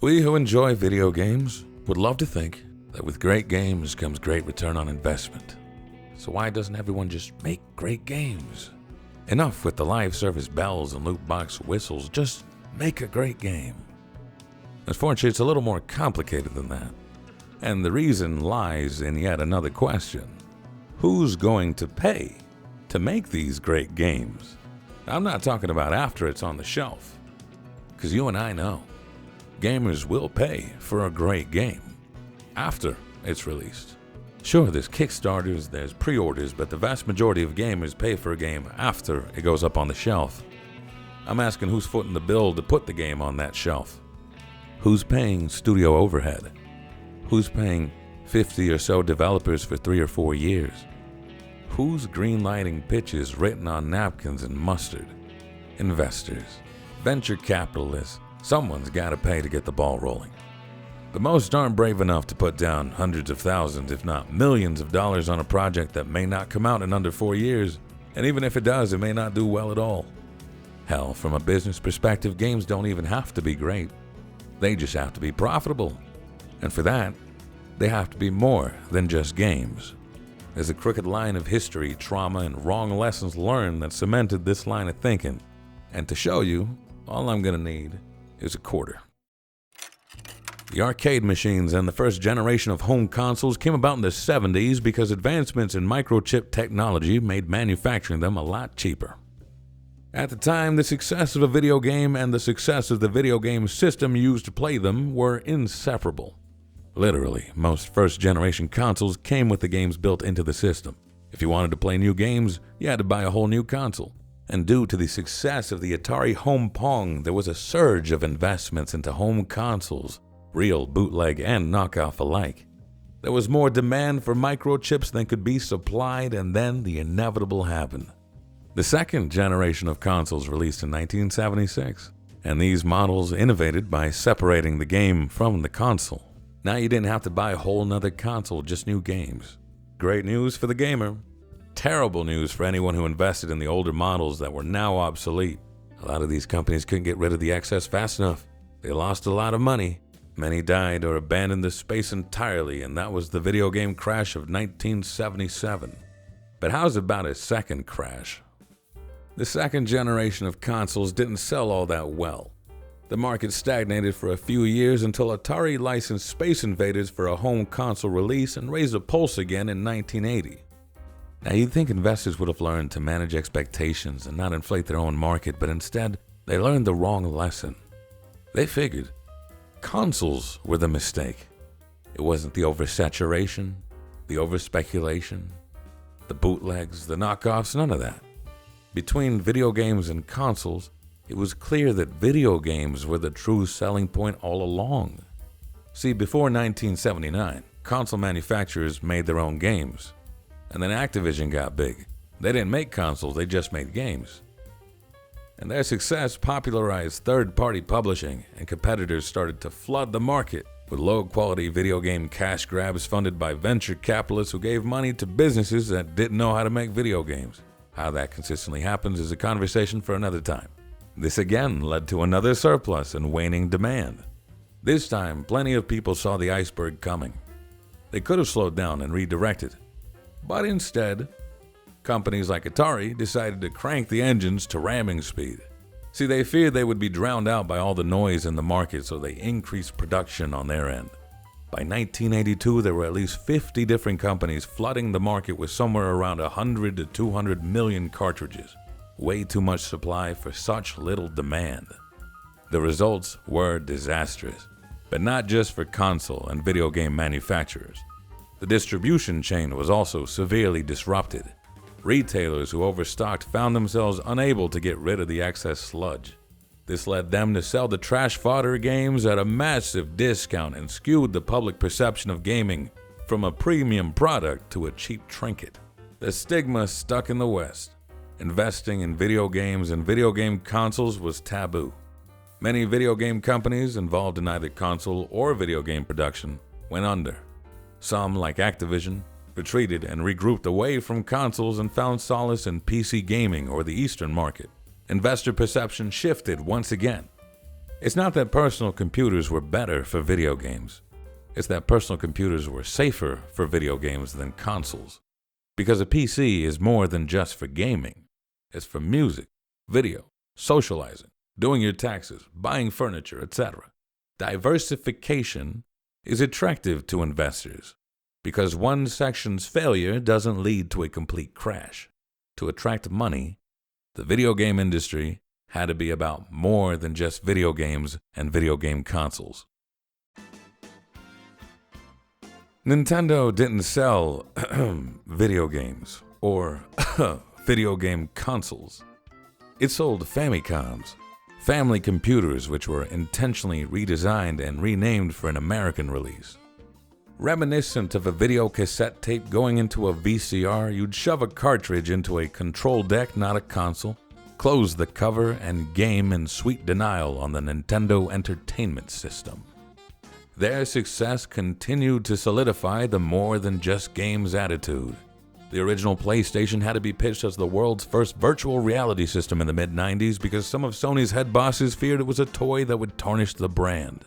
We who enjoy video games would love to think that with great games comes great return on investment. So why doesn't everyone just make great games? Enough with the live service bells and loot box whistles, just make a great game. Unfortunately, it's a little more complicated than that. And the reason lies in yet another question. Who's going to pay to make these great games? I'm not talking about after it's on the shelf, because you and I know gamers will pay for a great game after it's released. Sure, there's Kickstarters, there's pre-orders, but the vast majority of gamers pay for a game after it goes up on the shelf. I'm asking who's footing the bill to put the game on that shelf? Who's paying studio overhead? Who's paying 50 or so developers for 3 or 4 years? Who's greenlighting pitches written on napkins and mustard? Investors, venture capitalists. Someone's got to pay to get the ball rolling. But most aren't brave enough to put down hundreds of thousands, if not millions of dollars on a project that may not come out in under 4 years. And even if it does, it may not do well at all. Hell, from a business perspective, games don't even have to be great. They just have to be profitable. And for that, they have to be more than just games. There's a crooked line of history, trauma, and wrong lessons learned that cemented this line of thinking. And to show you, all I'm gonna need is a quarter. The arcade machines and the first generation of home consoles came about in the 70s because advancements in microchip technology made manufacturing them a lot cheaper. At the time, the success of a video game and the success of the video game system used to play them were inseparable. Literally, most first-generation consoles came with the games built into the system. If you wanted to play new games, you had to buy a whole new console. And due to the success of the Atari Home Pong, there was a surge of investments into home consoles, real, bootleg, and knockoff alike. There was more demand for microchips than could be supplied, and then the inevitable happened. The second generation of consoles released in 1976, and these models innovated by separating the game from the console. Now you didn't have to buy a whole nother console, just new games. Great news for the gamer. Terrible news for anyone who invested in the older models that were now obsolete. A lot of these companies couldn't get rid of the excess fast enough. They lost a lot of money. Many died or abandoned the space entirely, and that was the video game crash of 1977. But how's about a second crash? The second generation of consoles didn't sell all that well. The market stagnated for a few years until Atari licensed Space Invaders for a home console release and raised a pulse again in 1980. Now, you'd think investors would have learned to manage expectations and not inflate their own market, but instead, they learned the wrong lesson. They figured consoles were the mistake. It wasn't the oversaturation, the overspeculation, the bootlegs, the knockoffs, none of that. Between video games and consoles, it was clear that video games were the true selling point all along. See, before 1979, console manufacturers made their own games. And then Activision got big. They didn't make consoles, they just made games. And their success popularized third-party publishing, and competitors started to flood the market with low-quality video game cash grabs funded by venture capitalists who gave money to businesses that didn't know how to make video games. How that consistently happens is a conversation for another time. This again led to another surplus and waning demand. This time, plenty of people saw the iceberg coming. They could have slowed down and redirected. But instead, companies like Atari decided to crank the engines to ramming speed. See, they feared they would be drowned out by all the noise in the market, so they increased production on their end. By 1982, there were at least 50 different companies flooding the market with somewhere around 100 to 200 million cartridges. Way too much supply for such little demand. The results were disastrous, but not just for console and video game manufacturers. The distribution chain was also severely disrupted. Retailers who overstocked found themselves unable to get rid of the excess sludge. This led them to sell the trash fodder games at a massive discount and skewed the public perception of gaming from a premium product to a cheap trinket. The stigma stuck in the West. Investing in video games and video game consoles was taboo. Many video game companies involved in either console or video game production went under. Some, like Activision, retreated and regrouped away from consoles and found solace in PC gaming or the Eastern market. Investor perception shifted once again. It's not that personal computers were better for video games. It's that personal computers were safer for video games than consoles. Because a PC is more than just for gaming. It's for music, video, socializing, doing your taxes, buying furniture, etc. Diversification is attractive to investors because one section's failure doesn't lead to a complete crash. To attract money, the video game industry had to be about more than just video games and video game consoles. Nintendo didn't sell video games or video game consoles. It sold Famicoms, family computers which were intentionally redesigned and renamed for an American release. Reminiscent of a video cassette tape going into a VCR, you'd shove a cartridge into a control deck, not a console, close the cover, and game in sweet denial on the Nintendo Entertainment System. Their success continued to solidify the more than just games attitude. The original PlayStation had to be pitched as the world's first virtual reality system in the mid-90s because some of Sony's head bosses feared it was a toy that would tarnish the brand.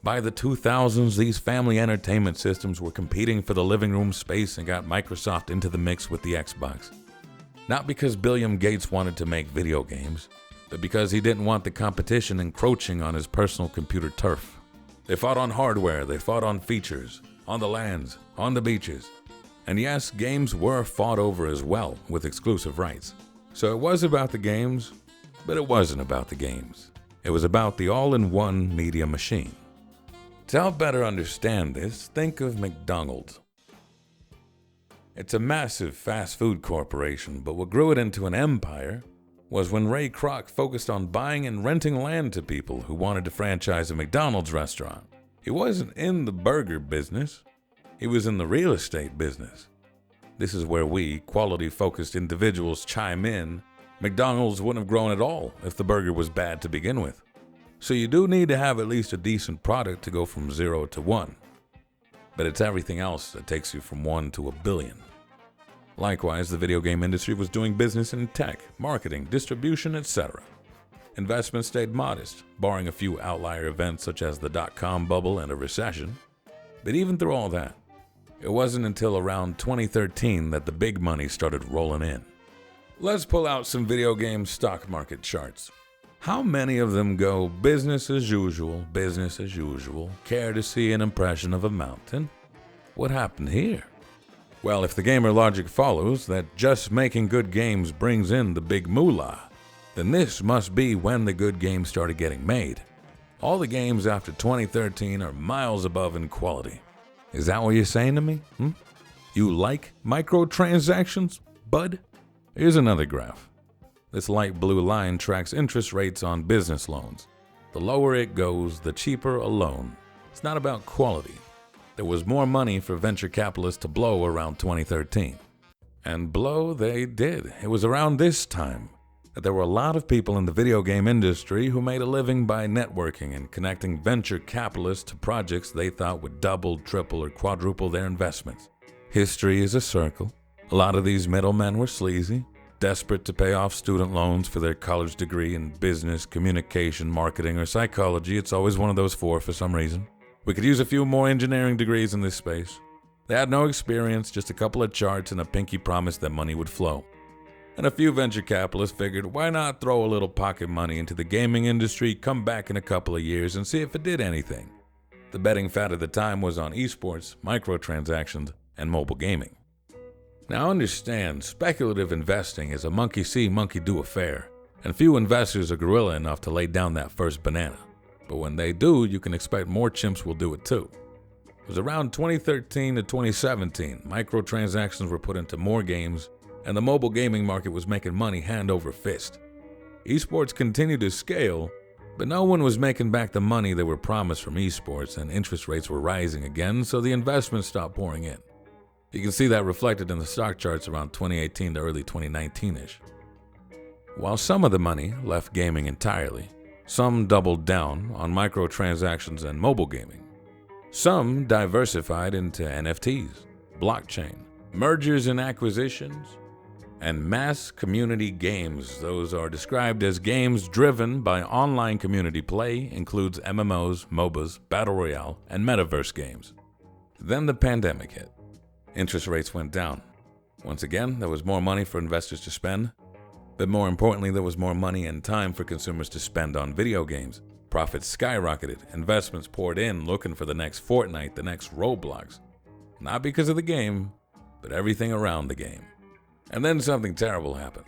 By the 2000s, these family entertainment systems were competing for the living room space and got Microsoft into the mix with the Xbox. Not because Bill Gates wanted to make video games, but because he didn't want the competition encroaching on his personal computer turf. They fought on hardware, they fought on features, on the lands, on the beaches. And yes, games were fought over as well, with exclusive rights. So it was about the games, but it wasn't about the games. It was about the all-in-one media machine. To help better understand this, think of McDonald's. It's a massive fast food corporation, but what grew it into an empire was when Ray Kroc focused on buying and renting land to people who wanted to franchise a McDonald's restaurant. He wasn't in the burger business. He was in the real estate business. This is where we, quality-focused individuals, chime in. McDonald's wouldn't have grown at all if the burger was bad to begin with. So you do need to have at least a decent product to go from 0 to 1. But it's everything else that takes you from 1 to a billion. Likewise, the video game industry was doing business in tech, marketing, distribution, etc. Investment stayed modest, barring a few outlier events such as the dot-com bubble and a recession. But even through all that, it wasn't until around 2013 that the big money started rolling in. Let's pull out some video game stock market charts. How many of them go business as usual, care to see an impression of a mountain? What happened here? Well, if the gamer logic follows that just making good games brings in the big moolah, then this must be when the good games started getting made. All the games after 2013 are miles above in quality. Is that what you're saying to me? You like microtransactions, bud? Here's another graph. This light blue line tracks interest rates on business loans. The lower it goes, the cheaper a loan. It's not about quality. There was more money for venture capitalists to blow around 2013. And blow they did. It was around this time that there were a lot of people in the video game industry who made a living by networking and connecting venture capitalists to projects they thought would double, triple, or quadruple their investments. History is a circle. A lot of these middlemen were sleazy, desperate to pay off student loans for their college degree in business, communication, marketing, or psychology. It's always one of those four for some reason. We could use a few more engineering degrees in this space. They had no experience, just a couple of charts and a pinky promise that money would flow. And a few venture capitalists figured, why not throw a little pocket money into the gaming industry, come back in a couple of years and see if it did anything. The betting fad at the time was on esports, microtransactions, and mobile gaming. Now understand, speculative investing is a monkey-see, monkey-do affair, and few investors are gorilla enough to lay down that first banana. But when they do, you can expect more chimps will do it too. It was around 2013 to 2017, microtransactions were put into more games, and the mobile gaming market was making money hand over fist. Esports continued to scale, but no one was making back the money they were promised from esports, and interest rates were rising again, so the investment stopped pouring in. You can see that reflected in the stock charts around 2018 to early 2019-ish. While some of the money left gaming entirely, some doubled down on microtransactions and mobile gaming. Some diversified into NFTs, blockchain, mergers and acquisitions, and mass community games. Those are described as games driven by online community play, includes MMOs, MOBAs, Battle Royale, and Metaverse games. Then the pandemic hit. Interest rates went down. Once again, there was more money for investors to spend, but more importantly, there was more money and time for consumers to spend on video games. Profits skyrocketed, investments poured in looking for the next Fortnite, the next Roblox. Not because of the game, but everything around the game. And then something terrible happened.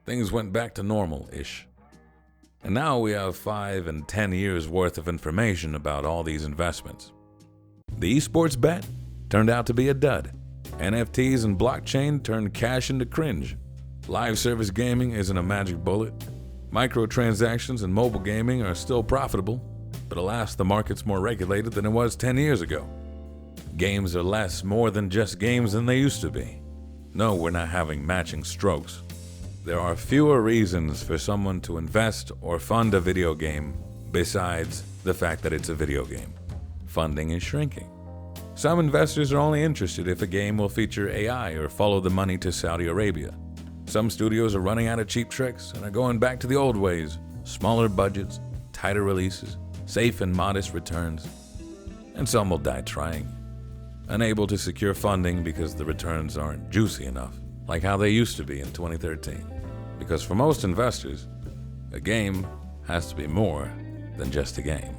Things went back to normal-ish. And now we have 5 and 10 years worth of information about all these investments. The esports bet turned out to be a dud. NFTs and blockchain turned cash into cringe. Live service gaming isn't a magic bullet. Microtransactions and mobile gaming are still profitable, but alas, the market's more regulated than it was 10 years ago. Games are more than just games than they used to be. No, we're not having matching strokes. There are fewer reasons for someone to invest or fund a video game besides the fact that it's a video game. Funding is shrinking. Some investors are only interested if a game will feature AI or follow the money to Saudi Arabia. Some studios are running out of cheap tricks and are going back to the old ways, smaller budgets, tighter releases, safe and modest returns. And some will die trying, unable to secure funding because the returns aren't juicy enough, like how they used to be in 2013. Because for most investors, a game has to be more than just a game.